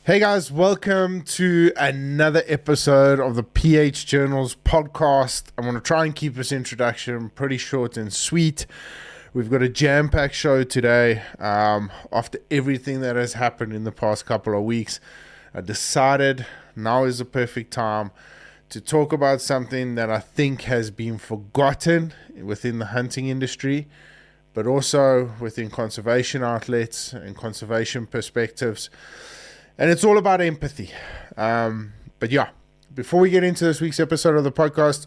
Hey guys, welcome to another episode of the PH Journals podcast. I'm going to try and keep this introduction pretty short and sweet. We've got a jam-packed show today. After everything that has happened in the past couple of weeks, I decided now is the perfect time to talk about something that I think has been forgotten within the hunting industry, but also within conservation outlets and conservation perspectives. And it's all about empathy. But yeah, before we get into this week's episode of the podcast,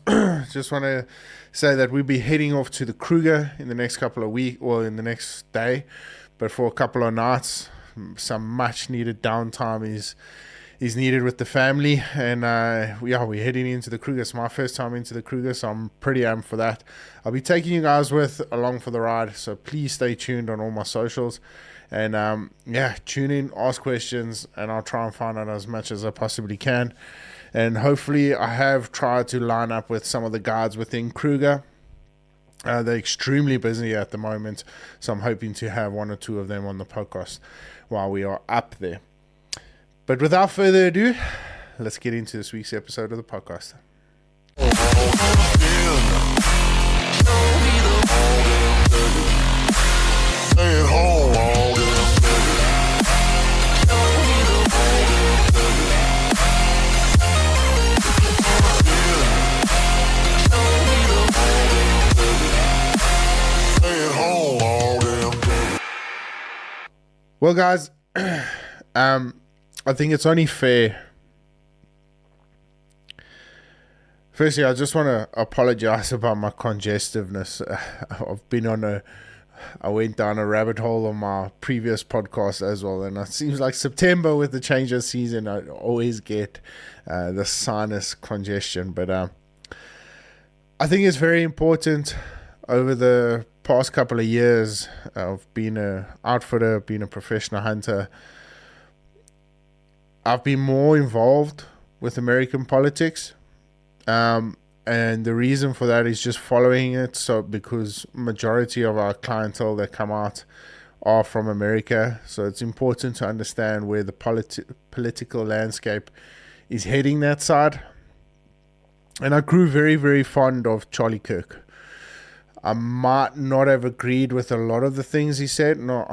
just want to say that we'll be heading off to the Kruger in the next couple of weeks, or in the next day, but for a couple of nights. Some much needed downtime is needed with the family. And we're heading into the Kruger. It's my first time into the Kruger, so I'm pretty amped for that. I'll be taking you guys along for the ride, so please stay tuned on all my socials. And tune in, ask questions, and I'll try and find out as much as I possibly can. And hopefully I have tried to line up with some of the guards within Kruger. They're extremely busy at the moment, so I'm hoping to have one or two of them on the podcast while we are up there. But without further ado, let's get into this week's episode of the podcast. Well, guys, I think it's only fair. Firstly, I just want to apologize about my congestiveness. I went down a rabbit hole on my previous podcast as well, and it seems like September with the change of season, I always get the sinus congestion. But I think it's very important over the past couple of years of being an outfitter, being a professional hunter. I've been more involved with American politics. And the reason for that is just following it. So because majority of our clientele that come out are from America. So it's important to understand where the political landscape is heading that side. And I grew very, very fond of Charlie Kirk. I might not have agreed with a lot of the things he said. Let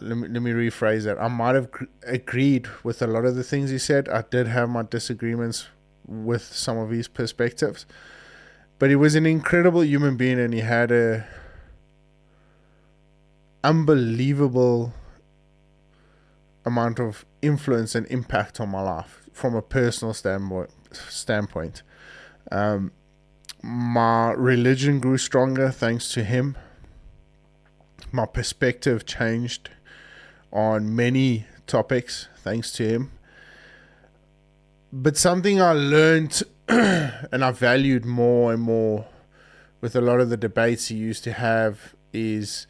me rephrase that. I might have agreed with a lot of the things he said. I did have my disagreements with some of his perspectives. But he was an incredible human being, and he had a unbelievable amount of influence and impact on my life from a personal standpoint. My religion grew stronger thanks to him. My perspective changed on many topics thanks to him. But something I learned and I valued more and more with a lot of the debates he used to have is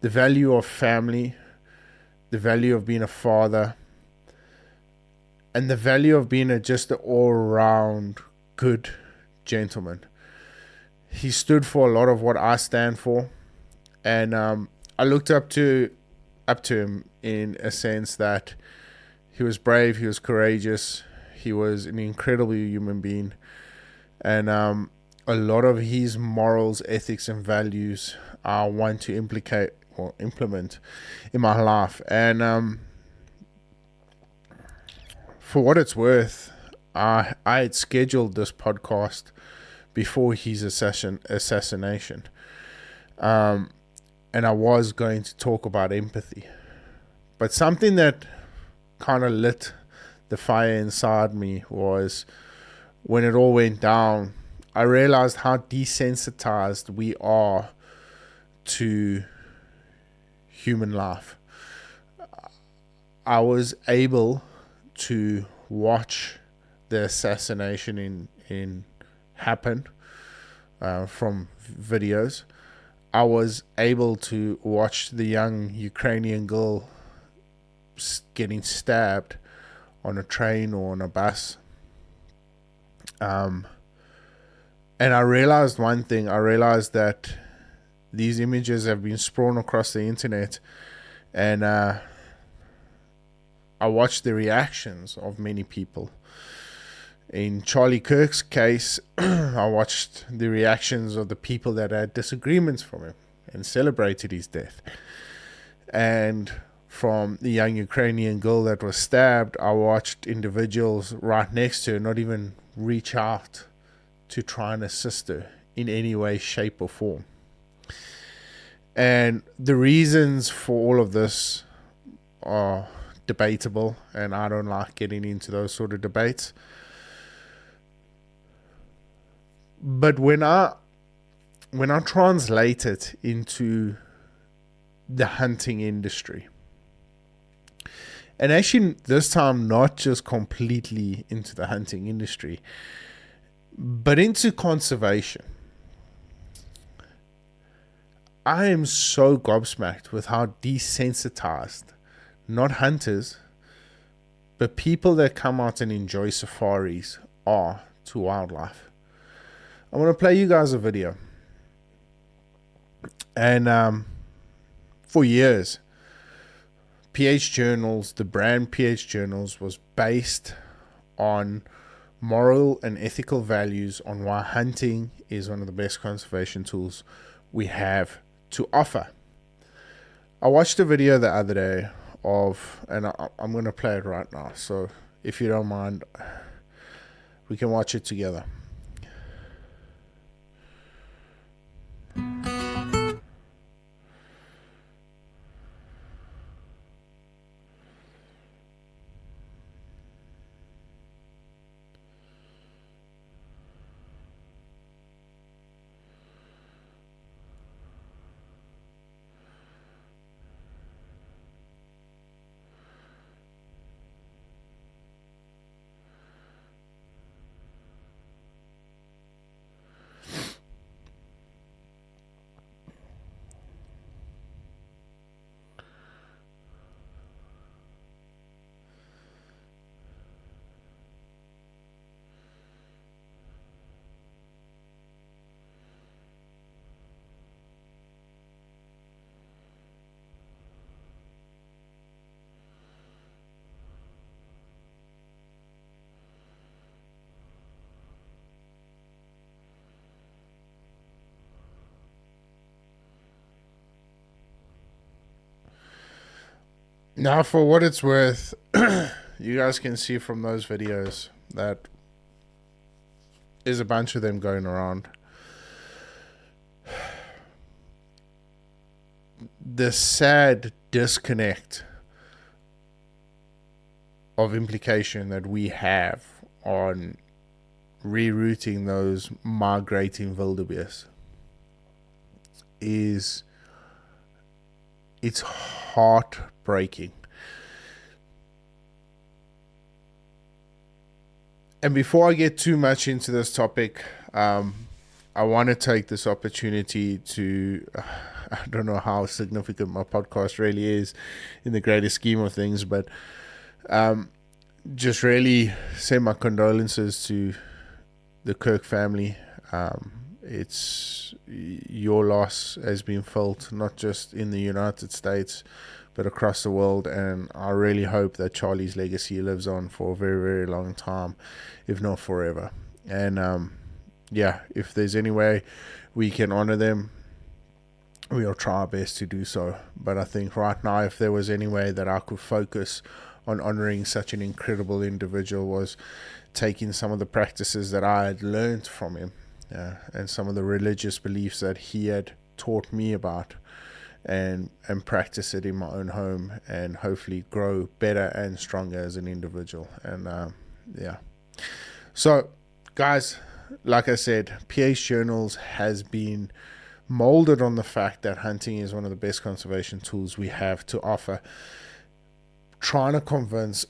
the value of family, the value of being a father, and the value of being just an all-round good gentleman. He stood for a lot of what I stand for, and I looked up to him in a sense that he was brave, he was courageous, he was an incredible human being, and a lot of his morals, ethics, and values I want to implement in my life. And for what it's worth, I had scheduled this podcast before his assassination. And I was going to talk about empathy. But something that kind of lit the fire inside me was when it all went down, I realized how desensitized we are to human life. I was able to watch the assassination in happen from videos. I was able to watch the young Ukrainian girl getting stabbed on a train or on a bus. And I realized one thing. I realized that these images have been strewn across the internet, and I watched the reactions of many people. In Charlie Kirk's case, I watched the reactions of the people that had disagreements from him and celebrated his death. And from the young Ukrainian girl that was stabbed, I watched individuals right next to her not even reach out to try and assist her in any way, shape, or form. And the reasons for all of this are debatable, and I don't like getting into those sort of debates. But when I translate it into the hunting industry, and actually this time not just completely into the hunting industry, but into conservation, I am so gobsmacked with how desensitized not hunters, but people that come out and enjoy safaris are to wildlife. I want to play you guys a video. And for years, PH Journals, the brand PH Journals, was based on moral and ethical values on why hunting is one of the best conservation tools we have to offer. I watched a video the other day and I'm going to play it right now. So if you don't mind, we can watch it together. Now, for what it's worth, you guys can see from those videos that there's a bunch of them going around. The sad disconnect of implication that we have on rerouting those migrating wildebeest it's heartbreaking. And before I get too much into this topic, I want to take this opportunity to, I don't know how significant my podcast really is in the greater scheme of things, but just really say my condolences to the Kirk family. It's your loss has been felt not just in the United States but across the world, and I really hope that Charlie's legacy lives on for a very, very long time, if not forever. And if there's any way we can honor them, we'll try our best to do so. But I think right now, if there was any way that I could focus on honoring such an incredible individual, was taking some of the practices that I had learned from him, and some of the religious beliefs that he had taught me about, and practice it in my own home, and hopefully grow better and stronger as an individual. And so guys, like I said, PH Journals has been molded on the fact that hunting is one of the best conservation tools we have to offer. Trying to convince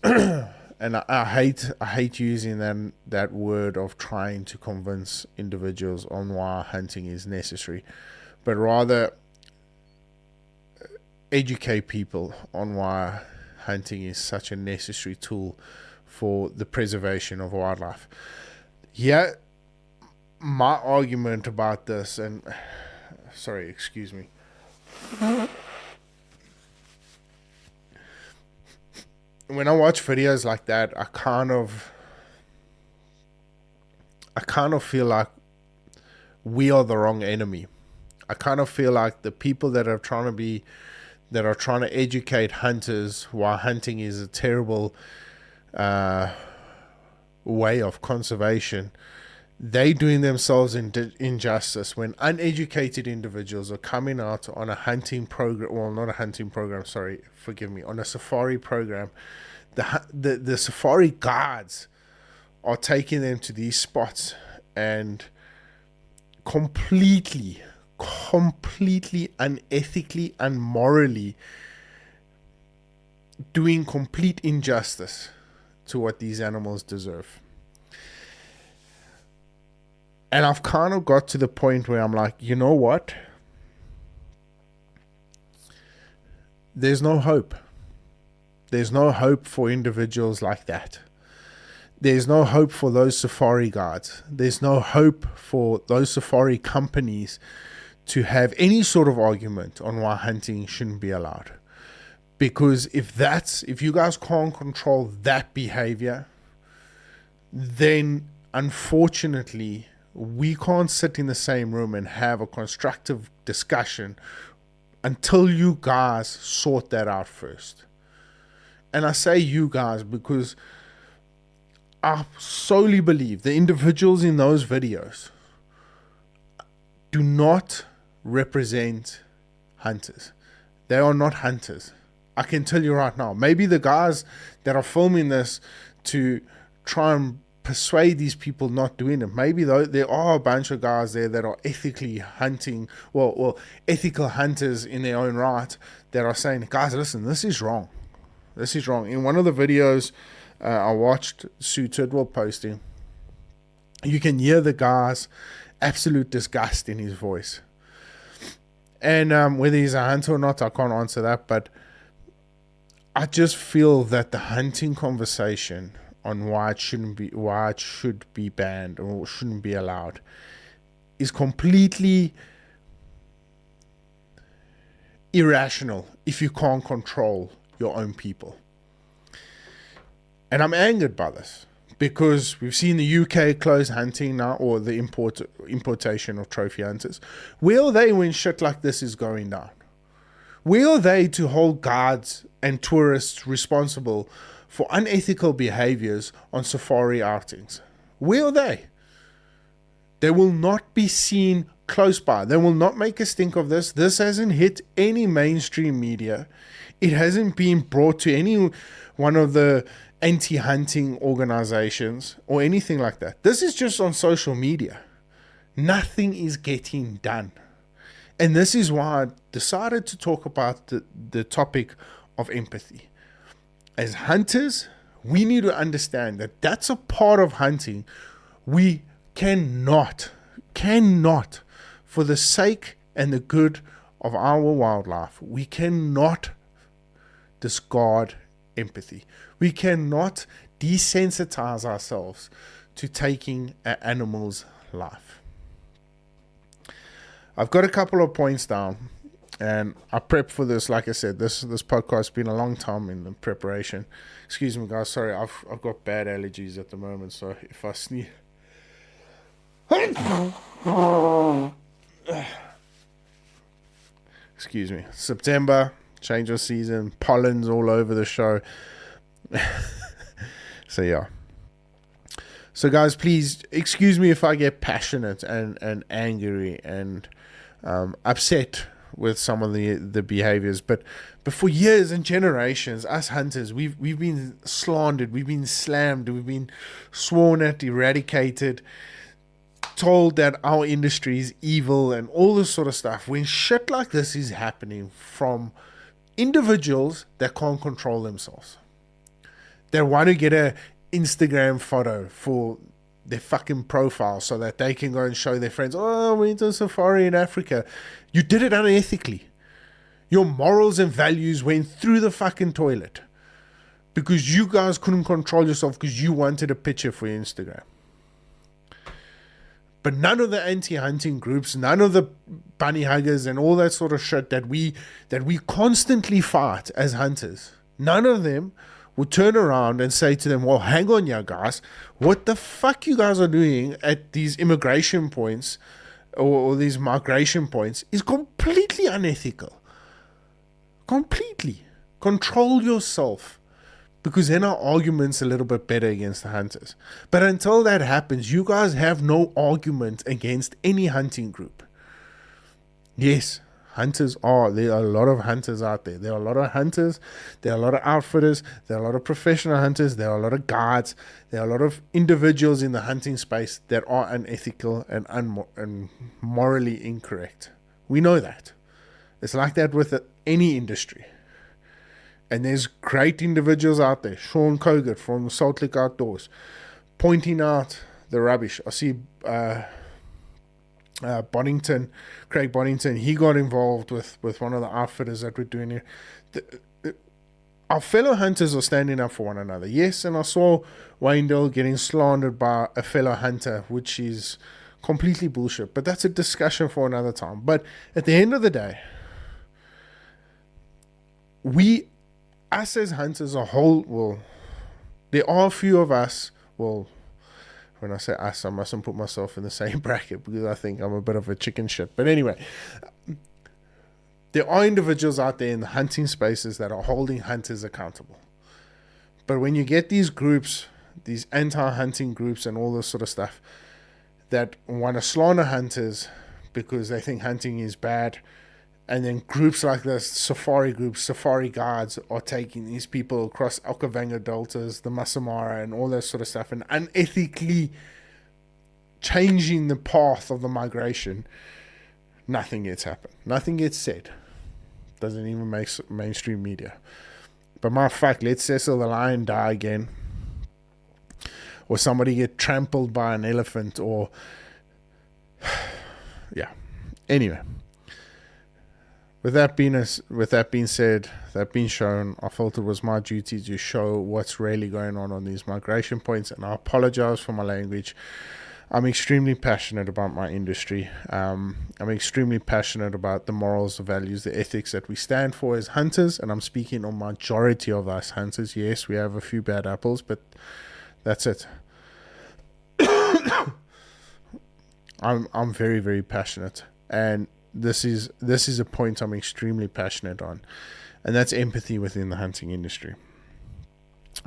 and I hate using that word of trying to convince individuals on why hunting is necessary, but rather educate people on why hunting is such a necessary tool for the preservation of wildlife. Yeah, my argument about this, and sorry, excuse me. when I watch videos like that, I kind of feel like we are the wrong enemy. I kind of feel like the people that are trying to educate hunters why hunting is a terrible way of conservation, they doing themselves injustice when uneducated individuals are coming out on a hunting program, well, not a hunting program, sorry, forgive me, on a safari program. The safari guards are taking them to these spots and completely unethically and morally doing complete injustice to what these animals deserve. And I've kind of got to the point where I'm like, you know what? There's no hope. There's no hope for individuals like that. There's no hope for those safari guards. There's no hope for those safari companies to have any sort of argument on why hunting shouldn't be allowed. Because if you guys can't control that behavior, then unfortunately we can't sit in the same room and have a constructive discussion until you guys sort that out first. And I say you guys because I solely believe the individuals in those videos do not represent hunters. They are not hunters. I can tell you right now. Maybe the guys that are filming this to try and persuade these people not doing it. Maybe there are a bunch of guys there that are ethically hunting, well, ethical hunters in their own right, that are saying, guys, listen, this is wrong. This is wrong. In one of the videos I watched Sue Tidwell posting, you can hear the guy's absolute disgust in his voice. And whether he's a hunter or not, I can't answer that. But I just feel that the hunting conversation on why it should be banned or shouldn't be allowed is completely irrational if you can't control your own people. And I'm angered by this because we've seen the UK close hunting now, or the importation of trophy hunters. Where are they when shit like this is going down? Where are they to hold guards and tourists responsible for unethical behaviors on safari outings? Where are they? They will not be seen close by. They will not make a stink of this. This hasn't hit any mainstream media. It hasn't been brought to any one of the anti-hunting organizations or anything like that. This is just on social media. Nothing is getting done. And this is why I decided to talk about the topic of empathy. As hunters, we need to understand that that's a part of hunting. We cannot, for the sake and the good of our wildlife, we cannot discard empathy. We cannot desensitize ourselves to taking an animal's life. I've got a couple of points down, and I prepped for this. Like I said, this podcast has been a long time in the preparation. Excuse me, guys. Sorry, I've got bad allergies at the moment, so if I sneeze, excuse me. September, change of season, pollen's all over the show. So yeah. So guys, please excuse me if I get passionate and angry and upset with some of the behaviors, but for years and generations, us hunters, we've been slandered, we've been slammed, we've been sworn at, eradicated, told that our industry is evil and all this sort of stuff. When shit like this is happening from individuals that can't control themselves, they want to get a Instagram photo for their fucking profile so that they can go and show their friends, oh, we went to a safari in Africa. You did it unethically. Your morals and values went through the fucking toilet because you guys couldn't control yourself because you wanted a picture for your Instagram. But none of the anti-hunting groups, none of the bunny huggers and all that sort of shit that we constantly fight as hunters, none of them would turn around and say to them, well, hang on, you guys, what the fuck you guys are doing at these immigration points or these migration points is completely unethical. Completely. Control yourself. Because then our argument's a little bit better against the hunters. But until that happens, you guys have no argument against any hunting group. Yes, there are a lot of hunters out there. There are a lot of hunters, there are a lot of outfitters, there are a lot of professional hunters, there are a lot of guards, there are a lot of individuals in the hunting space that are unethical and morally incorrect. We know that. It's like that with any industry. And there's great individuals out there. Sean Kogut from Salt Lake Outdoors pointing out the rubbish. I see Craig Bonington, he got involved with one of the outfitters that we're doing here. Our fellow hunters are standing up for one another. Yes, and I saw Wayndale getting slandered by a fellow hunter, which is completely bullshit. But that's a discussion for another time. But at the end of the day, us as hunters a whole, well, there are a few of us, well, when I say us, I mustn't put myself in the same bracket because I think I'm a bit of a chicken shit. But anyway, there are individuals out there in the hunting spaces that are holding hunters accountable. But when you get these groups, these anti-hunting groups and all this sort of stuff that want to slander hunters because they think hunting is bad, and then groups like this, safari groups, safari guards, are taking these people across Okavanga deltas, the Masamara, and all that sort of stuff, and unethically changing the path of the migration. Nothing gets happened. Nothing gets said. Doesn't even make mainstream media. But my fuck, let Cecil the lion die again. Or somebody get trampled by an elephant, or... yeah. Anyway. With that being said, that being shown, I felt it was my duty to show what's really going on these migration points, and I apologize for my language. I'm extremely passionate about my industry. I'm extremely passionate about the morals, the values, the ethics that we stand for as hunters, and I'm speaking on majority of us hunters. Yes, we have a few bad apples, but that's it. I'm very, very passionate, and this is a point I'm extremely passionate on, and that's empathy within the hunting industry.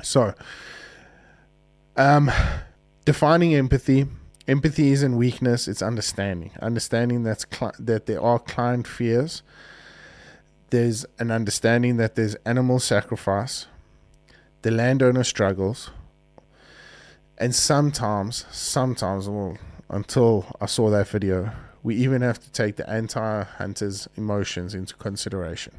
So, defining empathy. Empathy isn't weakness; it's understanding. Understanding that there are client fears. There's an understanding that there's animal sacrifice, the landowner struggles, and sometimes, well, until I saw that video, we even have to take the anti-hunter's emotions into consideration.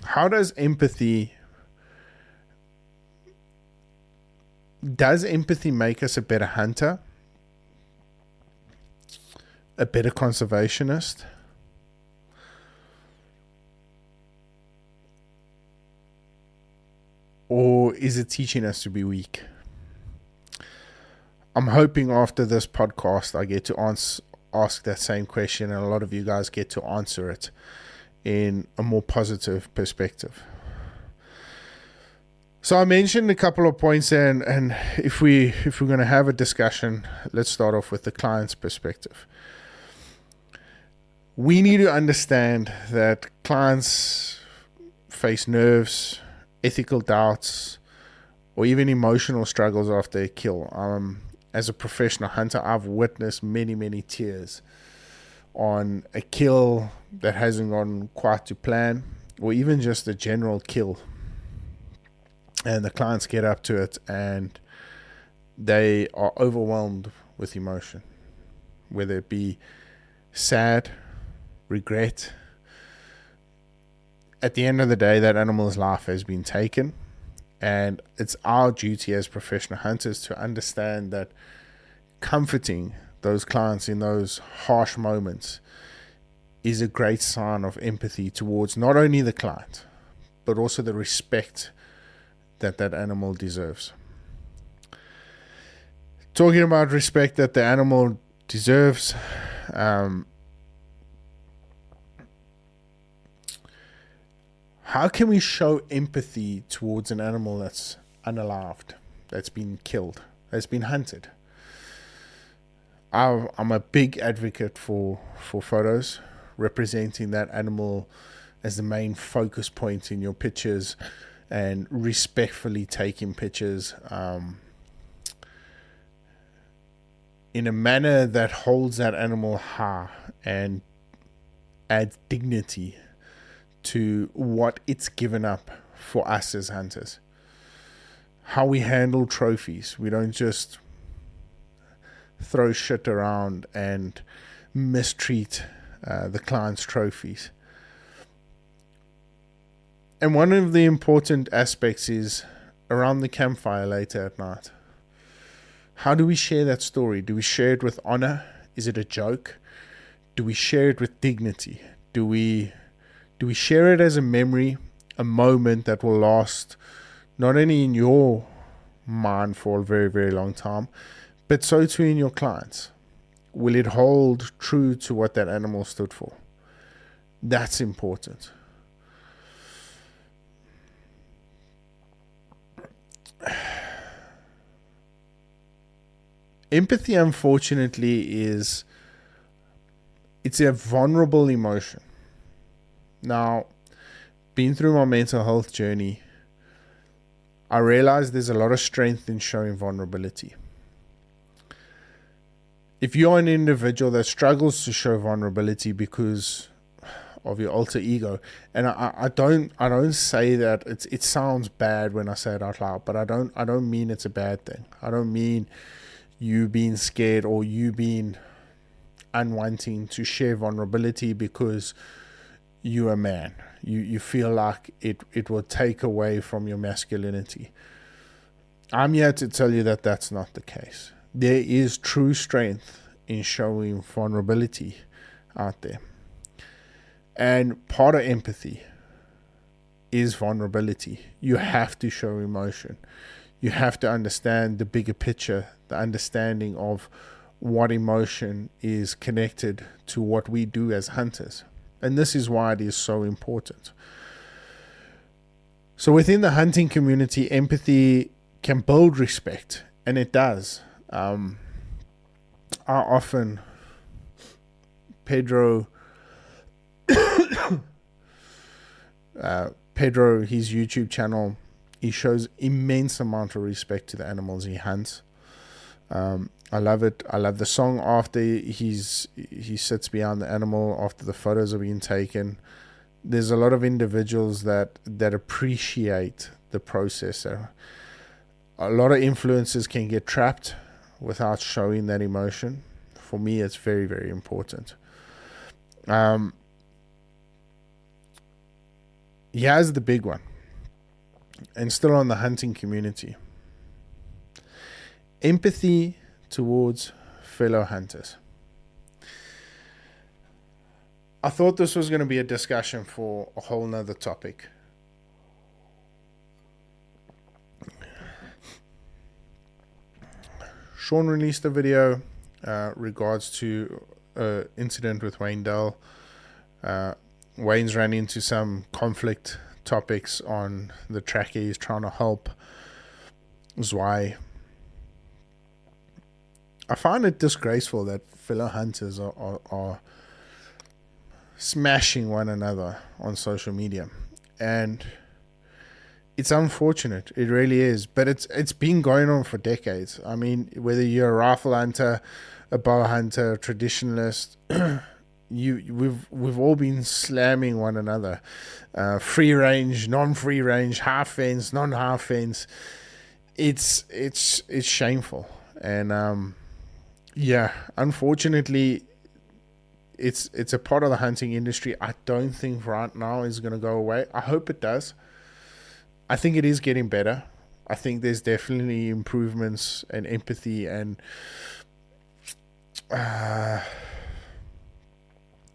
How does empathy make us a better hunter? A better conservationist? Or is it teaching us to be weak? I'm hoping after this podcast I get to ask that same question, and a lot of you guys get to answer it in a more positive perspective. So I mentioned a couple of points there, and if we're going to have a discussion, let's start off with the client's perspective. We need to understand that clients face nerves, ethical doubts, or even emotional struggles after a kill. As a professional hunter, I've witnessed many, many tears on a kill that hasn't gone quite to plan, or even just a general kill. And the clients get up to it and they are overwhelmed with emotion, whether it be sad, regret. At the end of the day, that animal's life has been taken, and it's our duty as professional hunters to understand that comforting those clients in those harsh moments is a great sign of empathy towards not only the client, but also the respect that animal deserves. Talking about respect that the animal deserves, How can we show empathy towards an animal that's unalived, that's been killed, that's been hunted? I'm a big advocate for photos representing that animal as the main focus point in your pictures, and respectfully taking pictures in a manner that holds that animal high and adds dignity to what it's given up for us as hunters. How we handle trophies. We don't just throw shit around and mistreat the client's trophies. And one of the important aspects is around the campfire later at night. How do we share that story? Do we share it with honor? Is it a joke? Do we share it with dignity? Do we share it as a memory, a moment that will last not only in your mind for a very, very long time, but so too in your clients? Will it hold true to what that animal stood for? That's important. Empathy, unfortunately, it's a vulnerable emotion. Now, being through my mental health journey, I realized there's a lot of strength in showing vulnerability. If you're an individual that struggles to show vulnerability because of your alter ego, and I don't say that it sounds bad when I say it out loud, but I don't mean it's a bad thing. I don't mean you being scared or you being unwanting to share vulnerability because you're a man. You feel like it will take away from your masculinity. I'm here to tell you that that's not the case. There is true strength in showing vulnerability out there. And part of empathy is vulnerability. You have to show emotion. You have to understand the bigger picture, the understanding of what emotion is connected to what we do as hunters. And this is why it is so important. So within the hunting community, empathy can build respect, and it does. I often, Pedro, his YouTube channel, he shows immense amount of respect to the animals he hunts. I love it. I love the song after he sits behind the animal after the photos are being taken. There's a lot of individuals that appreciate the process. A lot of influencers can get trapped without showing that emotion. For me, it's very, very important. Here's the big one, and still on the hunting community. Empathy towards fellow hunters. I thought this was going to be a discussion for a whole nother topic. Sean released a video regards to an incident with Wayne Dell. Wayne's ran into some conflict topics on the tracker. He's trying to help Zwei. I find it disgraceful that fellow hunters are smashing one another on social media, and it's unfortunate. It really is, but it's been going on for decades. I mean, whether you're a rifle hunter, a bow hunter, a traditionalist, we've all been slamming one another. Free range, non-free range, half fence, non-half fence. It's shameful, and unfortunately, it's a part of the hunting industry. I don't think right now is going to go away. I hope it does. I think it is getting better. I think there's definitely improvements and empathy and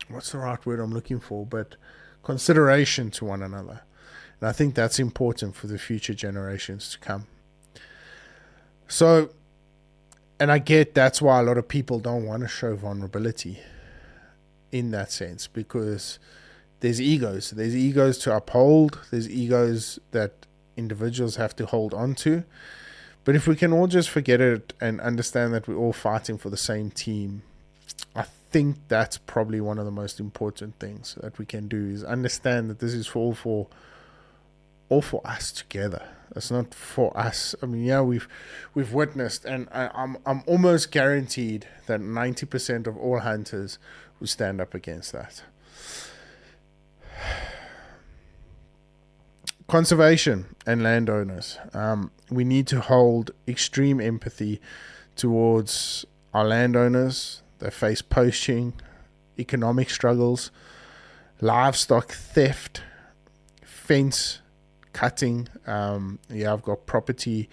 what's the right word I'm looking for? But consideration to one another. And I think that's important for the future generations to come. So, and I get that's why a lot of people don't want to show vulnerability in that sense, because there's egos. There's egos to uphold. There's egos that individuals have to hold on to. But if we can all just forget it and understand that we're all fighting for the same team, I think that's probably one of the most important things that we can do, is understand that this is all for us together. It's not for us. I mean, yeah, we've witnessed, and I'm almost guaranteed that 90% of all hunters will stand up against that. Conservation and landowners. We need to hold extreme empathy towards our landowners. They face poaching, economic struggles, livestock theft, fence cutting. I've got property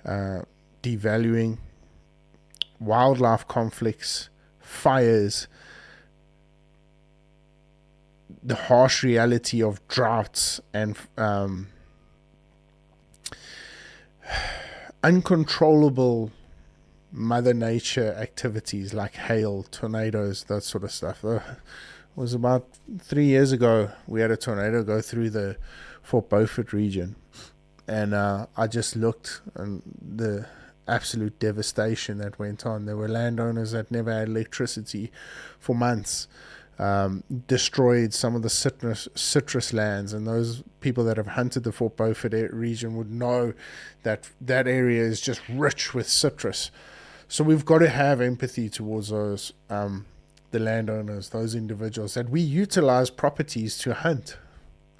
devaluing, wildlife conflicts, fires, the harsh reality of droughts, and uncontrollable Mother Nature activities like hail, tornadoes, that sort of stuff. It was about 3 years ago we had a tornado go through the Fort Beaufort region, and I just looked and the absolute devastation that went on. There were landowners that never had electricity for months. Destroyed some of the citrus lands, and those people that have hunted the Fort Beaufort region would know that that area is just rich with citrus. So we've got to have empathy towards those the landowners, those individuals that we utilize properties to hunt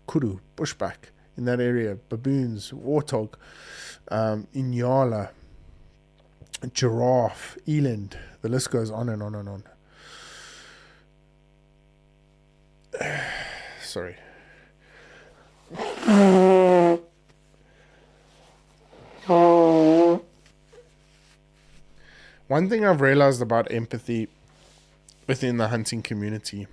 kudu, bushback in that area, baboons, warthog, inyala, giraffe, eland. The list goes on and on and on. Sorry. One thing I've realized about empathy within the hunting community,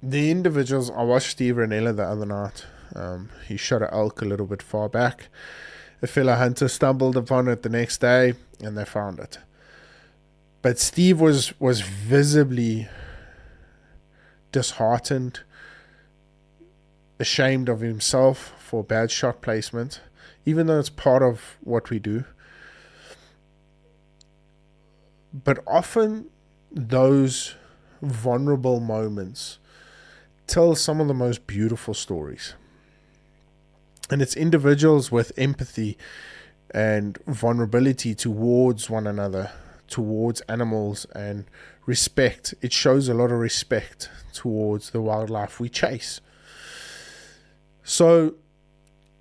the individuals, I watched Steve Ranella the other night. He shot an elk a little bit far back. A fellow hunter stumbled upon it the next day and they found it. But Steve was visibly disheartened, ashamed of himself for bad shot placement, even though it's part of what we do. But often those vulnerable moments tell some of the most beautiful stories. And it's individuals with empathy and vulnerability towards one another, towards animals, and respect. It shows a lot of respect towards the wildlife we chase. So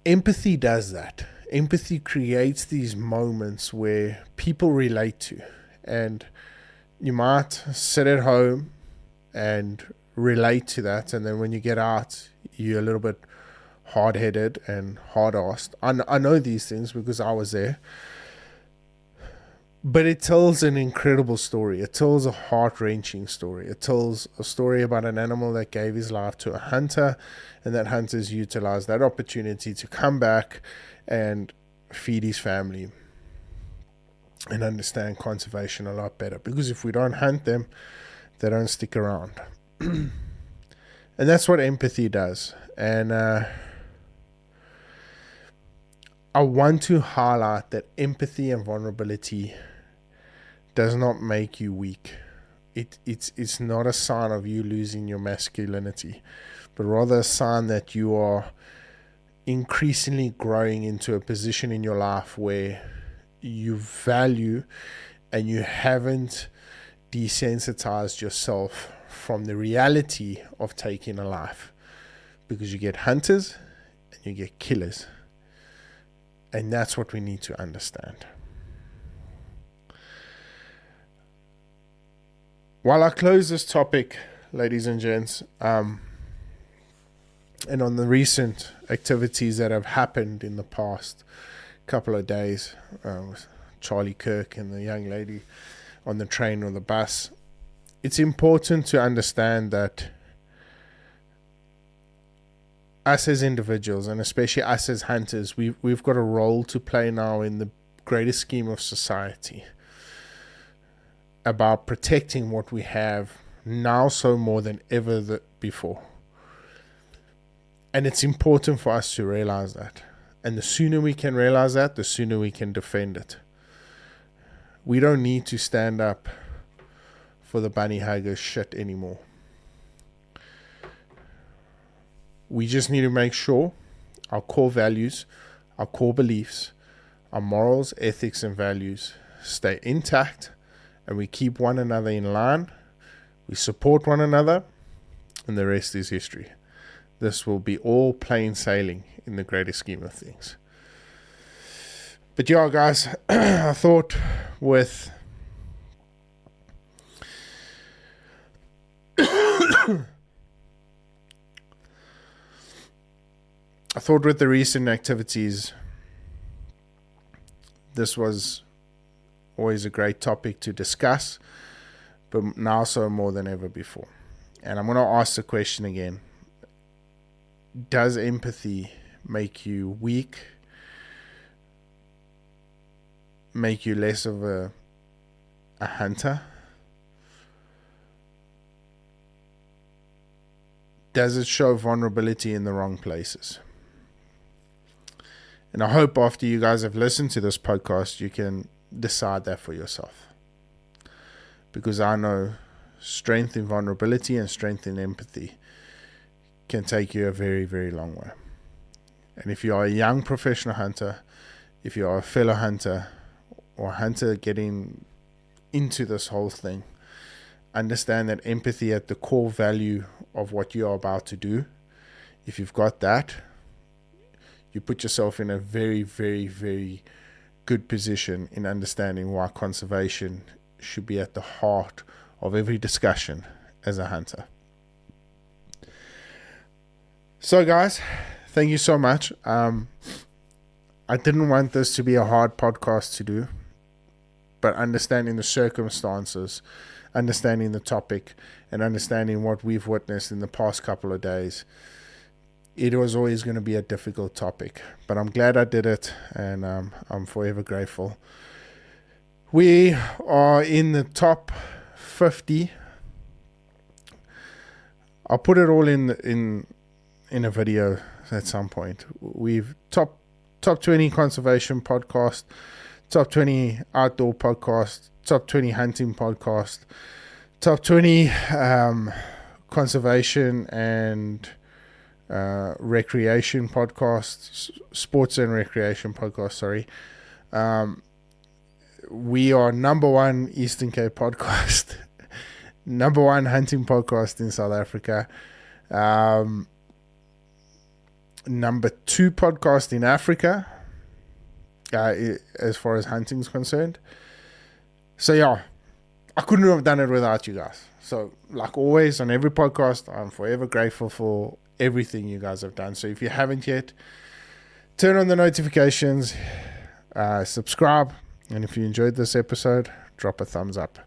empathy does that. Empathy creates these moments where people relate to, and you might sit at home and relate to that, and then when you get out, you're a little bit hard-headed and hard-assed. I know these things because I was there. But it tells an incredible story. It tells a heart-wrenching story. It tells a story about an animal that gave his life to a hunter, and that hunters utilized that opportunity to come back and feed his family and understand conservation a lot better. Because if we don't hunt them, they don't stick around. And that's what empathy does. And I want to highlight that empathy and vulnerability does not make you weak. It's not a sign of you losing your masculinity, but rather a sign that you are increasingly growing into a position in your life where you value and you haven't desensitized yourself from the reality of taking a life, because you get hunters and you get killers, and that's what we need to understand. While I close this topic, ladies and gents, and on the recent activities that have happened in the past couple of days, with Charlie Kirk and the young lady on the train or the bus, it's important to understand that us as individuals, and especially us as hunters, we've got a role to play now in the greater scheme of society, about protecting what we have now so more than ever before. And it's important for us to realize that. And the sooner we can realize that, the sooner we can defend it. We don't need to stand up for the bunny hugger shit anymore. We just need to make sure our core values, our core beliefs, our morals, ethics, and values stay intact, and we keep one another in line, we support one another, and the rest is history. This will be all plain sailing in the greater scheme of things. But yeah, guys, I thought with the recent activities, this was always a great topic to discuss, but now so more than ever before. And I'm going to ask the question again. Does empathy make you weak? Make you less of a hunter? Does it show vulnerability in the wrong places? And I hope after you guys have listened to this podcast, you can decide that for yourself. Because I know strength in vulnerability and strength in empathy can take you a very, very long way. And if you are a young professional hunter, if you are a fellow hunter or a hunter getting into this whole thing, understand that empathy at the core value of what you are about to do, if you've got that, you put yourself in a very, very, very good position in understanding why conservation should be at the heart of every discussion as a hunter. So guys, thank you so much. I didn't want this to be a hard podcast to do, but understanding the circumstances, understanding the topic, and understanding what we've witnessed in the past couple of days, it was always going to be a difficult topic. But I'm glad I did it, and I'm forever grateful. We are in the top 50. I'll put it all in a video at some point. We've top 20 conservation podcast, top 20 outdoor podcast, top 20 hunting podcast, top 20 conservation and recreation podcast, sports and recreation podcast, sorry. We are number one Eastern Cape podcast, number one hunting podcast in South Africa, number two podcast in Africa, as far as hunting is concerned. So yeah, I couldn't have done it without you guys. So like always on every podcast, I'm forever grateful for everything you guys have done. So if you haven't yet, turn on the notifications, subscribe, and if you enjoyed this episode, drop a thumbs up.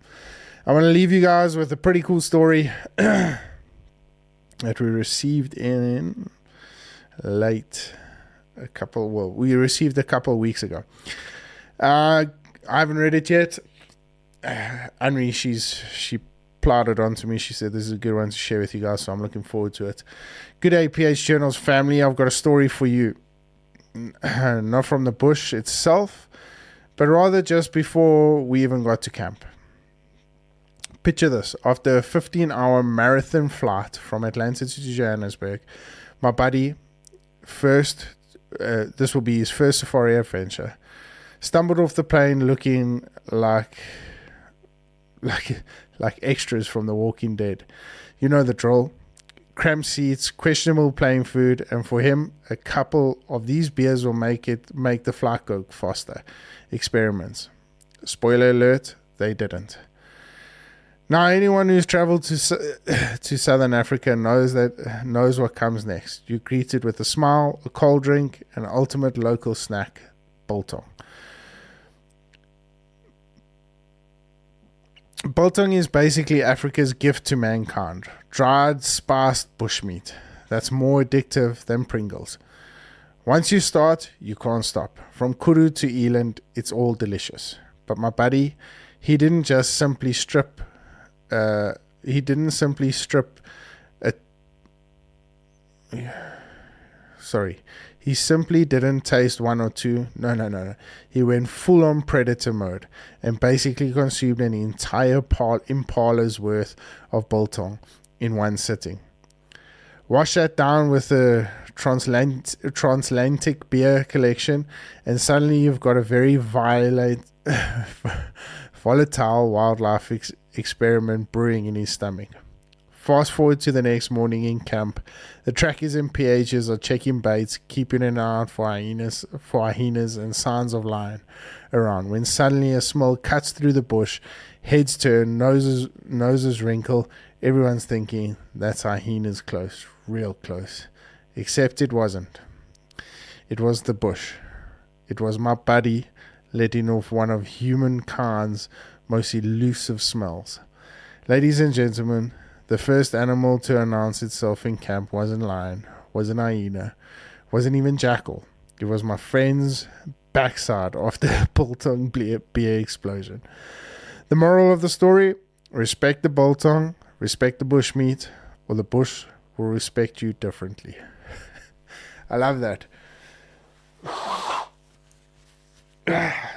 I want to leave you guys with a pretty cool story that we received we received a couple of weeks ago. I haven't read it yet. Henry, she plotted onto me. She said this is a good one to share with you guys, so I'm looking forward to it. Good day, PH Journals family. I've got a story for you. Not from the bush itself, but rather just before we even got to camp. Picture this. After a 15-hour marathon flight from Atlanta to Johannesburg, my buddy, this will be his first safari adventure, stumbled off the plane looking like extras from The Walking Dead. You know the drill. Cramped seats, questionable plane food, and for him, a couple of these beers will make the flight go faster. Experiments. Spoiler alert, they didn't. Now, anyone who's traveled to Southern Africa knows what comes next. You're greeted with a smile, a cold drink, and ultimate local snack, biltong. Biltong is basically Africa's gift to mankind. Dried, spiced bushmeat that's more addictive than Pringles. Once you start, you can't stop. From Kuru to Eland, it's all delicious. But my buddy, he didn't just simply strip He didn't simply strip a sorry. He simply didn't taste one or two. No. He went full on predator mode and basically consumed an entire impala's worth of biltong in one sitting. Wash that down with a transatlantic beer collection, and suddenly you've got a very volatile wildlife experiment brewing in his stomach. Fast forward to the next morning in camp. The trackers and PHs are checking baits, keeping an eye out for hyenas and signs of lion around, when suddenly a smell cuts through the bush, heads turn, noses wrinkle. Everyone's thinking, that's hyenas close, real close. Except it wasn't. It was the bush. It was my buddy letting off one of humankind's most elusive smells. Ladies and gentlemen, the first animal to announce itself in camp wasn't lion, wasn't hyena, wasn't even jackal. It was my friend's backside after a biltong beer explosion. The moral of the story: respect the biltong, respect the bushmeat, or the bush will respect you differently. I love that.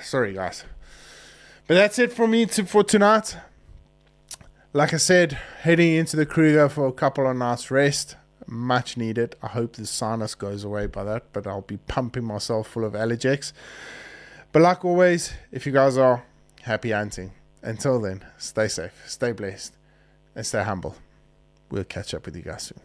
Sorry, guys. But that's it for me for tonight. Like I said, heading into the Kruger for a couple of nights rest. Much needed. I hope the sinus goes away by that, but I'll be pumping myself full of Allergex. But like always, if you guys are, happy hunting. Until then, stay safe, stay blessed, and stay humble. We'll catch up with you guys soon.